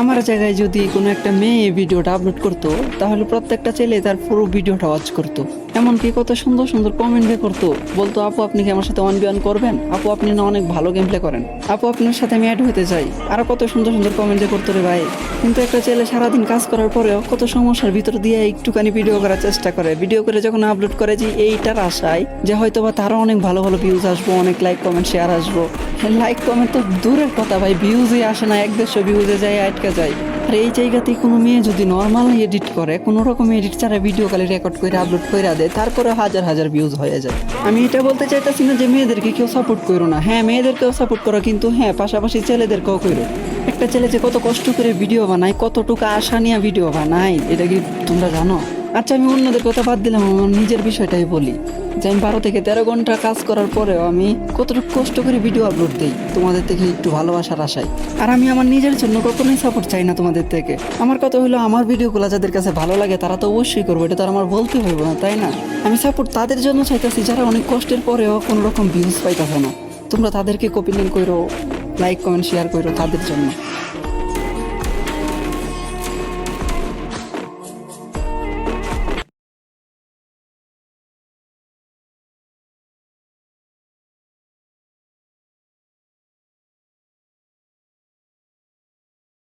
আমার জায়গায় যদি কোনো একটা মেয়ে ভিডিওটা আপলোড করতো তাহলে প্রত্যেকটা ছেলে তার পুরো ভিডিওটা ওয়াচ করতো। এমনকি কত সুন্দর সুন্দর কমেন্ট করতো, বলতো আপু আপনি কি আমার সাথে 1v1 করবেন, আপু আপনি না অনেক ভালো গেম প্লে করেন, আপু আপনার সাথে আমি অ্যাড হতে চাই, আরো কত সুন্দর সুন্দর কমেন্ট করতো রে ভাই। কিন্তু একটা ছেলে সারাদিন কাজ করার পরেও কত সমস্যার ভিতর দিয়ে একটুখানি ভিডিও করার চেষ্টা করে, ভিডিও করে যখন আপলোড করে যে এইটার আশায় যে হয়তো বা তারও অনেক ভালো ভালো ভিউজ আসবো, অনেক লাইক কমেন্ট শেয়ার আসবো। লাইক কমেন্ট তো দূরের কথা ভাই, ভিউজই আসে না, 1-150 ভিউজে যায় আটকে যায়। আর এই জায়গাতেই কোনো মেয়ে যদি নর্মাল এডিট করে, কোনো রকম এডিট ছাড়া ভিডিও কলে রেকর্ড করে আপলোড করে দেয়, তারপরে হাজার হাজার ভিউজ হয়ে যায়। আমি এটা বলতে চাইতেছি না যে মেয়েদেরকে কেউ সাপোর্ট করো না, হ্যাঁ মেয়েদেরকেও সাপোর্ট করো, কিন্তু হ্যাঁ পাশাপাশি ছেলেদেরকেও করো। একটা ছেলে যে কত কষ্ট করে ভিডিও বানায়, কতটুকু আশা নিয়ে ভিডিও বানায়, এটা কি তোমরা জানো? আচ্ছা আমি অন্যদের কথা বাদ দিলাম, আমার নিজের বিষয়টাই বলি যে আমি 12 থেকে 13 ঘন্টা কাজ করার পরেও আমি কতটুকু কষ্ট করে ভিডিও আপলোড দিই তোমাদের থেকে একটু ভালোবাসার আশায়। আর আমি আমার নিজের জন্য কখনোই সাপোর্ট চাই না তোমাদের থেকে। আমার কথা হলো আমার ভিডিওগুলো যাদের কাছে ভালো লাগে তারা তো অবশ্যই করবো, এটা তো আর আমার বলতে হইব না, তাই না? আমি সাপোর্ট তাদের জন্য চাইতেছি যারা অনেক কষ্টের পরেও কোনো রকম ভিউজ পাইতেছে না। তোমরা তাদেরকে কপি লিঙ্ক করো, লাইক কমেন্ট শেয়ার করো তাদের জন্য।